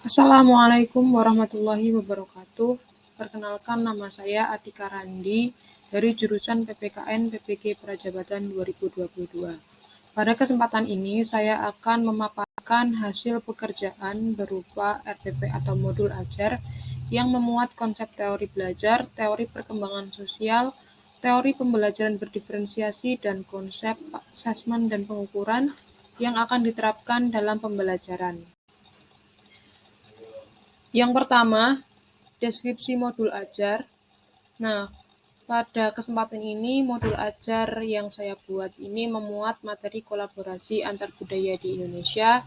Assalamualaikum warahmatullahi wabarakatuh. Perkenalkan, nama saya Atika Randi dari jurusan PPKN PPG Prajabatan 2022. Pada kesempatan ini saya akan memaparkan hasil pekerjaan berupa RPP atau modul ajar yang memuat konsep teori belajar, teori perkembangan sosial, teori pembelajaran berdiferensiasi, dan konsep asesmen dan pengukuran yang akan diterapkan dalam pembelajaran. Yang pertama, deskripsi modul ajar. Nah, pada kesempatan ini, modul ajar yang saya buat ini memuat materi kolaborasi antar budaya di Indonesia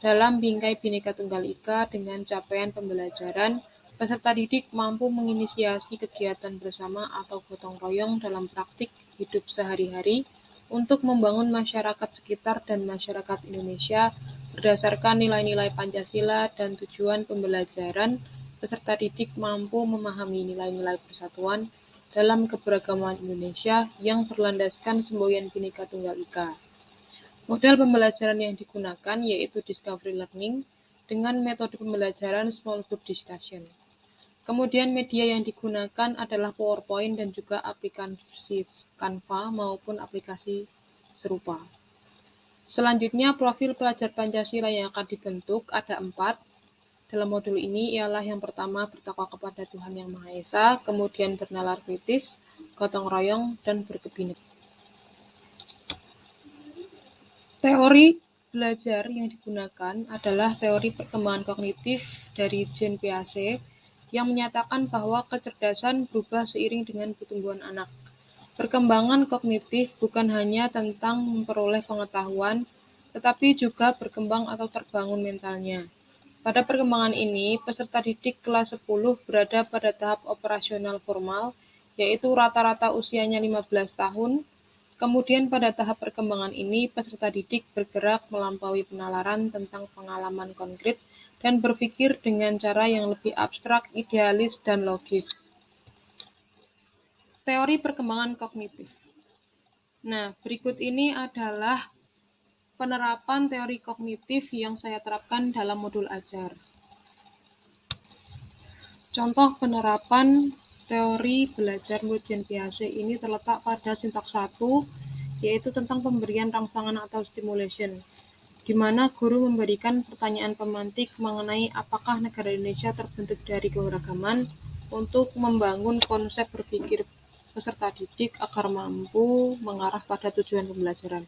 dalam bingkai Bhinneka Tunggal Ika dengan capaian pembelajaran. Peserta didik mampu menginisiasi kegiatan bersama atau gotong royong dalam praktik hidup sehari-hari untuk membangun masyarakat sekitar dan masyarakat Indonesia berdasarkan nilai-nilai Pancasila dan tujuan pembelajaran. Peserta didik mampu memahami nilai-nilai persatuan dalam keberagaman Indonesia yang berlandaskan semboyan Bhinneka Tunggal Ika. Model pembelajaran yang digunakan yaitu Discovery Learning dengan metode pembelajaran Small Group Discussion. Kemudian media yang digunakan adalah PowerPoint dan juga aplikasi Canva maupun aplikasi serupa. Selanjutnya, profil pelajar Pancasila yang akan dibentuk ada 4. Dalam modul ini ialah yang pertama bertakwa kepada Tuhan Yang Maha Esa, kemudian bernalar kritis, gotong royong, dan berkebinekaan. Teori belajar yang digunakan adalah teori perkembangan kognitif dari Jean Piaget yang menyatakan bahwa kecerdasan berubah seiring dengan pertumbuhan anak. Perkembangan kognitif bukan hanya tentang memperoleh pengetahuan, tetapi juga berkembang atau terbangun mentalnya. Pada perkembangan ini, peserta didik kelas 10 berada pada tahap operasional formal, yaitu rata-rata usianya 15 tahun. Kemudian pada tahap perkembangan ini, peserta didik bergerak melampaui penalaran tentang pengalaman konkret dan berpikir dengan cara yang lebih abstrak, idealis, dan logis. Teori perkembangan kognitif. Nah, berikut ini adalah penerapan teori kognitif yang saya terapkan dalam modul ajar. Contoh penerapan teori belajar menurut Jean Piaget ini terletak pada sintaks 1, yaitu tentang pemberian rangsangan atau stimulation, di mana guru memberikan pertanyaan pemantik mengenai apakah negara Indonesia terbentuk dari keberagaman untuk membangun konsep berpikir peserta didik agar mampu mengarah pada tujuan pembelajaran.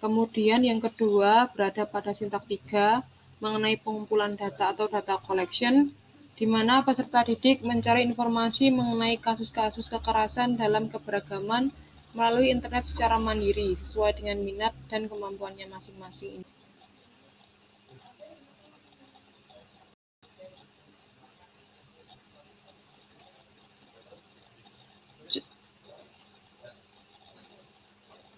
Kemudian yang kedua berada pada sintaks 3 mengenai pengumpulan data atau data collection, di mana peserta didik mencari informasi mengenai kasus-kasus kekerasan dalam keberagaman melalui internet secara mandiri sesuai dengan minat dan kemampuannya masing-masing.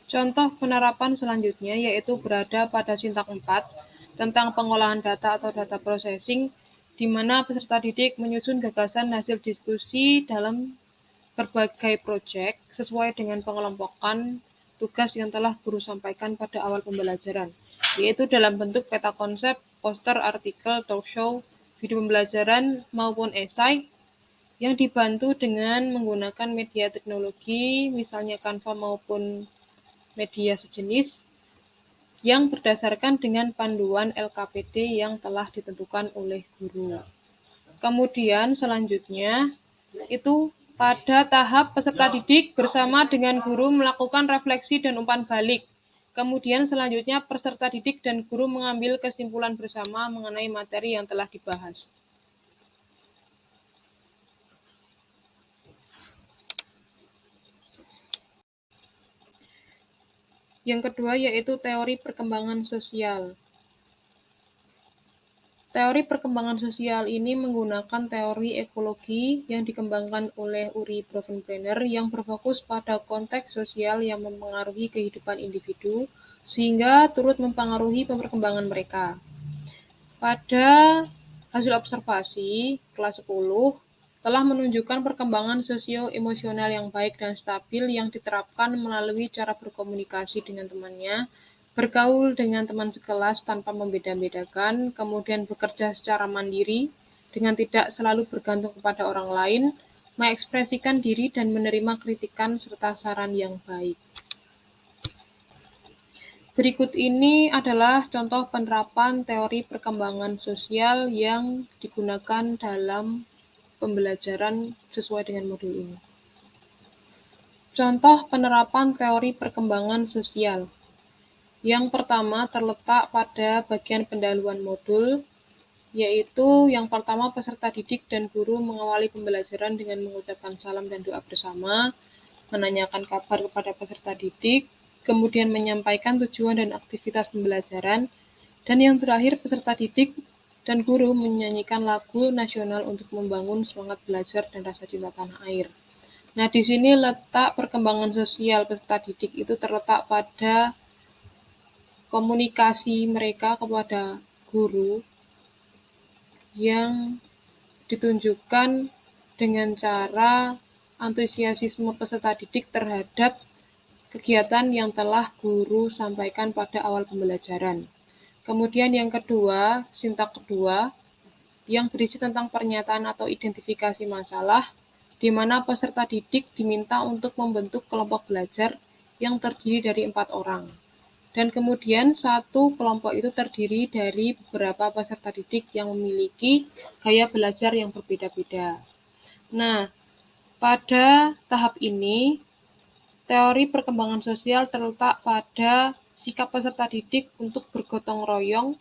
Contoh penerapan selanjutnya yaitu berada pada sintaks 4 tentang pengolahan data atau data processing, di mana peserta didik menyusun gagasan hasil diskusi dalam berbagai proyek sesuai dengan pengelompokan tugas yang telah guru sampaikan pada awal pembelajaran, yaitu dalam bentuk peta konsep, poster, artikel, talk show, video pembelajaran, maupun esai yang dibantu dengan menggunakan media teknologi, misalnya Canva maupun media sejenis, yang berdasarkan dengan panduan LKPD yang telah ditentukan oleh guru. Kemudian selanjutnya itu pada tahap peserta didik bersama dengan guru melakukan refleksi dan umpan balik. Kemudian selanjutnya peserta didik dan guru mengambil kesimpulan bersama mengenai materi yang telah dibahas. Yang kedua yaitu teori perkembangan sosial. Teori perkembangan sosial ini menggunakan teori ekologi yang dikembangkan oleh Uri Bronfenbrenner yang berfokus pada konteks sosial yang mempengaruhi kehidupan individu sehingga turut mempengaruhi perkembangan mereka. Pada hasil observasi kelas 10 telah menunjukkan perkembangan sosio-emosional yang baik dan stabil yang diterapkan melalui cara berkomunikasi dengan temannya, bergaul dengan teman sekelas tanpa membeda-bedakan, kemudian bekerja secara mandiri dengan tidak selalu bergantung kepada orang lain, mengekspresikan diri dan menerima kritikan serta saran yang baik. Berikut ini adalah contoh penerapan teori perkembangan sosial yang digunakan dalam pembelajaran sesuai dengan modul ini. Contoh penerapan teori perkembangan sosial. Yang pertama terletak pada bagian pendahuluan modul, yaitu yang pertama peserta didik dan guru mengawali pembelajaran dengan mengucapkan salam dan doa bersama, menanyakan kabar kepada peserta didik, kemudian menyampaikan tujuan dan aktivitas pembelajaran, dan yang terakhir peserta didik dan guru menyanyikan lagu nasional untuk membangun semangat belajar dan rasa cinta tanah air. Nah, di sini letak perkembangan sosial peserta didik itu terletak pada komunikasi mereka kepada guru yang ditunjukkan dengan cara antusiasme peserta didik terhadap kegiatan yang telah guru sampaikan pada awal pembelajaran. Kemudian yang kedua, sintak kedua, yang berisi tentang pernyataan atau identifikasi masalah, di mana peserta didik diminta untuk membentuk kelompok belajar yang terdiri dari 4 orang. Dan kemudian satu kelompok itu terdiri dari beberapa peserta didik yang memiliki gaya belajar yang berbeda-beda. Nah, pada tahap ini, teori perkembangan sosial terletak pada sikap peserta didik untuk bergotong royong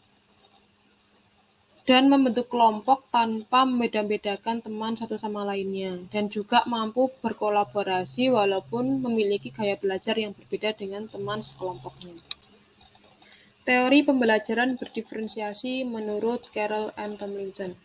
dan membentuk kelompok tanpa membeda-bedakan teman satu sama lainnya, dan juga mampu berkolaborasi walaupun memiliki gaya belajar yang berbeda dengan teman sekelompoknya. Teori pembelajaran berdiferensiasi menurut Carroll and Tomlinson.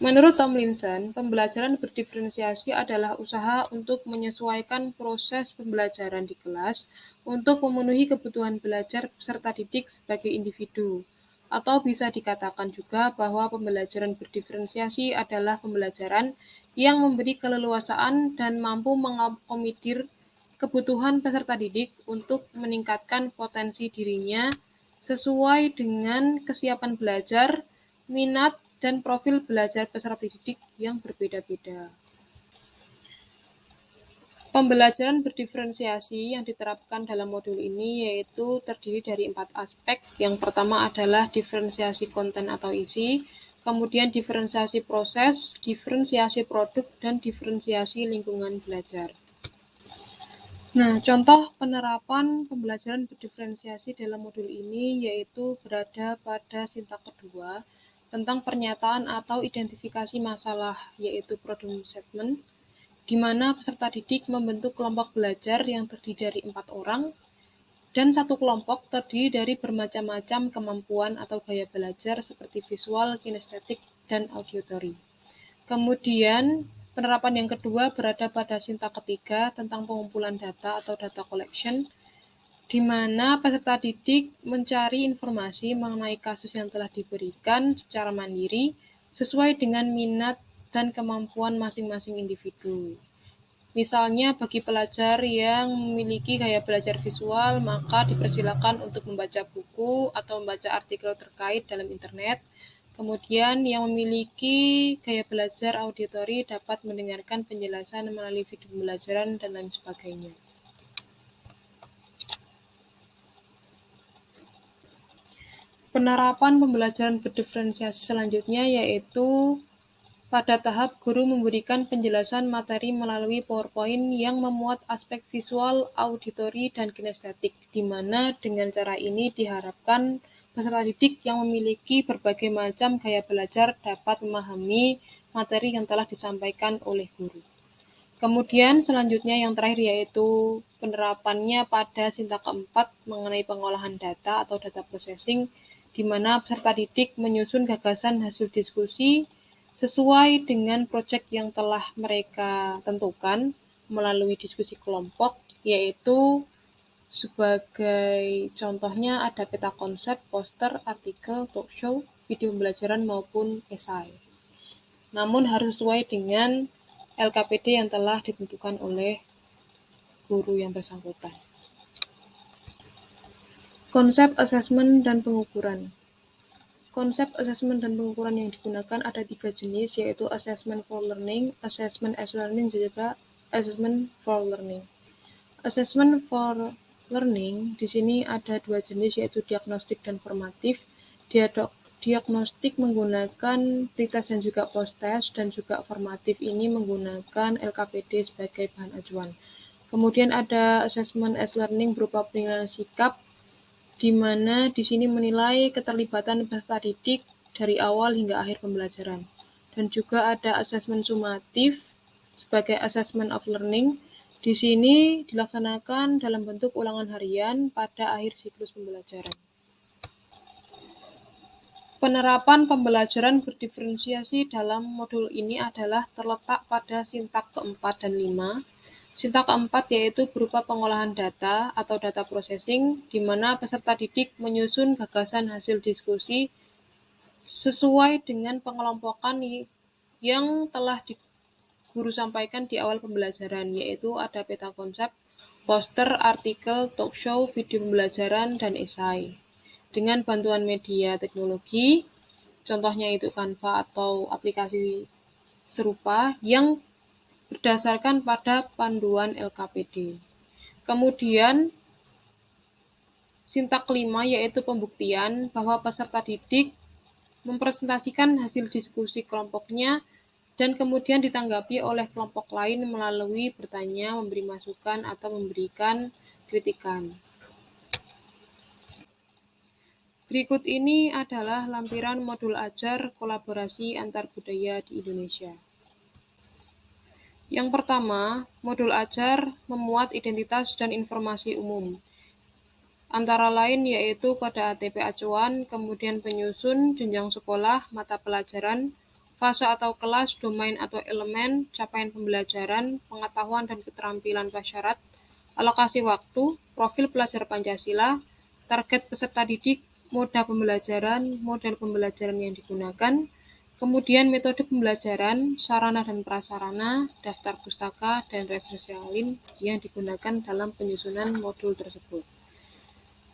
Menurut Tomlinson, pembelajaran berdiferensiasi adalah usaha untuk menyesuaikan proses pembelajaran di kelas untuk memenuhi kebutuhan belajar peserta didik sebagai individu. Atau bisa dikatakan juga bahwa pembelajaran berdiferensiasi adalah pembelajaran yang memberi keleluasaan dan mampu mengakomodir kebutuhan peserta didik untuk meningkatkan potensi dirinya sesuai dengan kesiapan belajar, minat, dan profil belajar peserta didik yang berbeda-beda. Pembelajaran berdiferensiasi yang diterapkan dalam modul ini yaitu terdiri dari 4 aspek. Yang pertama adalah diferensiasi konten atau isi, kemudian diferensiasi proses, diferensiasi produk, dan diferensiasi lingkungan belajar. Nah, contoh penerapan pembelajaran berdiferensiasi dalam modul ini yaitu berada pada sintak kedua tentang pernyataan atau identifikasi masalah, yaitu problem statement, di mana peserta didik membentuk kelompok belajar yang terdiri dari 4 orang, dan satu kelompok terdiri dari bermacam-macam kemampuan atau gaya belajar seperti visual, kinestetik, dan auditory. Kemudian, penerapan yang kedua berada pada sintak ketiga tentang pengumpulan data atau data collection, di mana peserta didik mencari informasi mengenai kasus yang telah diberikan secara mandiri sesuai dengan minat dan kemampuan masing-masing individu. Misalnya bagi pelajar yang memiliki gaya belajar visual, maka dipersilakan untuk membaca buku atau membaca artikel terkait dalam internet. Kemudian yang memiliki gaya belajar auditori dapat mendengarkan penjelasan melalui video pembelajaran dan lain sebagainya. Penerapan pembelajaran berdiferensiasi selanjutnya yaitu pada tahap guru memberikan penjelasan materi melalui PowerPoint yang memuat aspek visual, auditori, dan kinestetik, di mana dengan cara ini diharapkan peserta didik yang memiliki berbagai macam gaya belajar dapat memahami materi yang telah disampaikan oleh guru. Kemudian selanjutnya yang terakhir yaitu penerapannya pada sintak keempat mengenai pengolahan data atau data processing, di mana peserta didik menyusun gagasan hasil diskusi sesuai dengan proyek yang telah mereka tentukan melalui diskusi kelompok, yaitu sebagai contohnya ada peta konsep, poster, artikel, talkshow, video pembelajaran maupun esai. Namun harus sesuai dengan LKPD yang telah ditentukan oleh guru yang bersangkutan. Konsep asesmen dan pengukuran. Konsep asesmen dan pengukuran yang digunakan ada 3 jenis, yaitu assessment for learning, assessment as learning, dan juga assessment for learning. Assessment for learning di sini ada 2 jenis, yaitu diagnostik dan formatif. Diagnostik menggunakan pretest dan juga post-test, dan juga formatif ini menggunakan LKPD sebagai bahan acuan. Kemudian ada assessment as learning berupa penilaian sikap, di mana di sini menilai keterlibatan peserta didik dari awal hingga akhir pembelajaran. Dan juga ada asesmen sumatif sebagai assessment of learning. Di sini dilaksanakan dalam bentuk ulangan harian pada akhir siklus pembelajaran. Penerapan pembelajaran berdiferensiasi dalam modul ini adalah terletak pada sintak keempat dan 5. Sintak keempat yaitu berupa pengolahan data atau data processing, di mana peserta didik menyusun gagasan hasil diskusi sesuai dengan pengelompokan yang telah guru sampaikan di awal pembelajaran, yaitu ada peta konsep, poster, artikel, talk show, video pembelajaran, dan esai. Dengan bantuan media teknologi, contohnya itu Canva atau aplikasi serupa yang berdasarkan pada panduan LKPD. Kemudian, sintak kelima yaitu pembuktian bahwa peserta didik mempresentasikan hasil diskusi kelompoknya dan kemudian ditanggapi oleh kelompok lain melalui bertanya, memberi masukan, atau memberikan kritikan. Berikut ini adalah lampiran modul ajar kolaborasi antar budaya di Indonesia. Yang pertama, modul ajar memuat identitas dan informasi umum. Antara lain yaitu kode ATP acuan, kemudian penyusun, jenjang sekolah, mata pelajaran, fase atau kelas, domain atau elemen, capaian pembelajaran, pengetahuan dan keterampilan prasyarat, alokasi waktu, profil pelajar Pancasila, target peserta didik, moda pembelajaran, model pembelajaran yang digunakan, kemudian metode pembelajaran, sarana dan prasarana, daftar pustaka, dan referensi lain yang digunakan dalam penyusunan modul tersebut.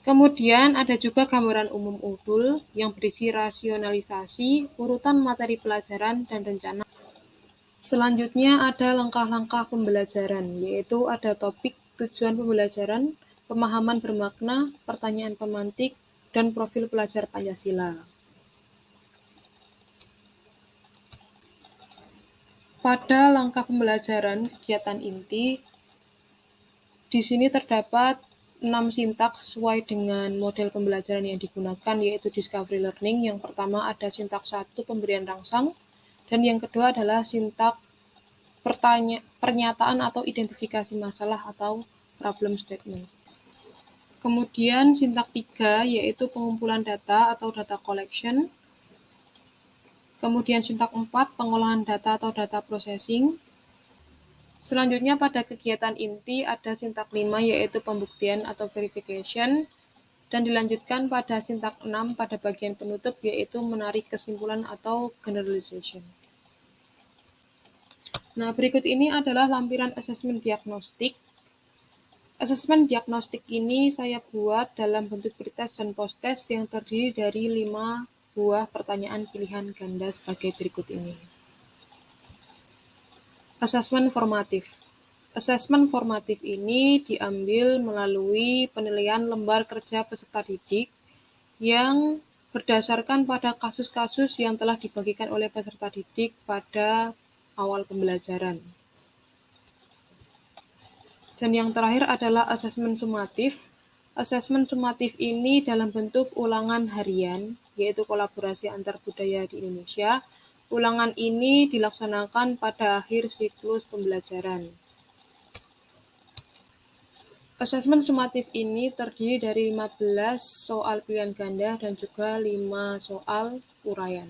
Kemudian ada juga gambaran umum modul yang berisi rasionalisasi, urutan materi pelajaran, dan rencana. Selanjutnya ada langkah-langkah pembelajaran, yaitu ada topik, tujuan pembelajaran, pemahaman bermakna, pertanyaan pemantik, dan profil pelajar Pancasila. Pada langkah pembelajaran kegiatan inti, di sini terdapat 6 sintak sesuai dengan model pembelajaran yang digunakan, yaitu discovery learning. Yang pertama ada sintak 1, pemberian rangsang, dan yang kedua adalah sintak pernyataan atau identifikasi masalah atau problem statement. Kemudian sintak 3 yaitu pengumpulan data atau data collection. Kemudian sintak 4, pengolahan data atau data processing. Selanjutnya pada kegiatan inti ada sintak 5 yaitu pembuktian atau verification, dan dilanjutkan pada sintak 6 pada bagian penutup yaitu menarik kesimpulan atau generalization. Nah, berikut ini adalah lampiran asesmen diagnostik. Asesmen diagnostik ini saya buat dalam bentuk pretest dan post-test yang terdiri dari 5 buah pertanyaan pilihan ganda sebagai berikut ini. Asesmen formatif. Asesmen formatif ini diambil melalui penilaian lembar kerja peserta didik yang berdasarkan pada kasus-kasus yang telah dibagikan oleh peserta didik pada awal pembelajaran. Dan yang terakhir adalah asesmen sumatif. Asesmen sumatif ini dalam bentuk ulangan harian, yaitu kolaborasi antar budaya di Indonesia. Ulangan ini dilaksanakan pada akhir siklus pembelajaran. Asesmen sumatif ini terdiri dari 15 soal pilihan ganda dan juga 5 soal uraian.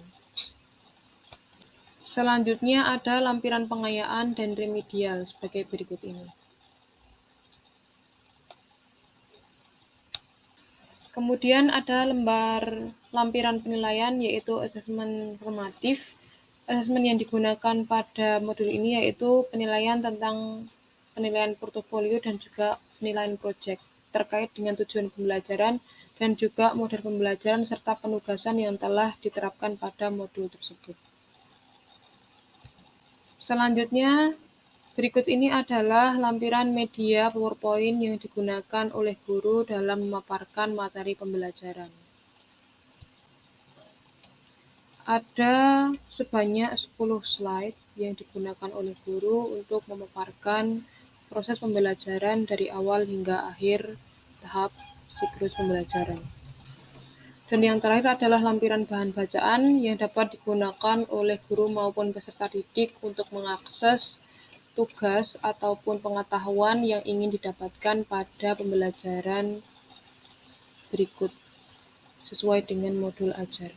Selanjutnya ada lampiran pengayaan dan remedial sebagai berikut ini. Kemudian ada lampiran penilaian yaitu asesmen formatif. Asesmen yang digunakan pada modul ini yaitu penilaian tentang penilaian portofolio dan juga penilaian proyek terkait dengan tujuan pembelajaran dan juga model pembelajaran serta penugasan yang telah diterapkan pada modul tersebut. Selanjutnya, berikut ini adalah lampiran media PowerPoint yang digunakan oleh guru dalam memaparkan materi pembelajaran. Ada sebanyak 10 slide yang digunakan oleh guru untuk memaparkan proses pembelajaran dari awal hingga akhir tahap siklus pembelajaran. Dan yang terakhir adalah lampiran bahan bacaan yang dapat digunakan oleh guru maupun peserta didik untuk mengakses tugas ataupun pengetahuan yang ingin didapatkan pada pembelajaran berikut sesuai dengan modul ajar.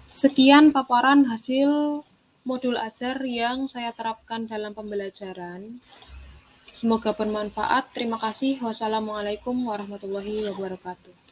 Sekian paparan hasil modul ajar yang saya terapkan dalam pembelajaran. Semoga bermanfaat. Terima kasih. Wassalamualaikum warahmatullahi wabarakatuh.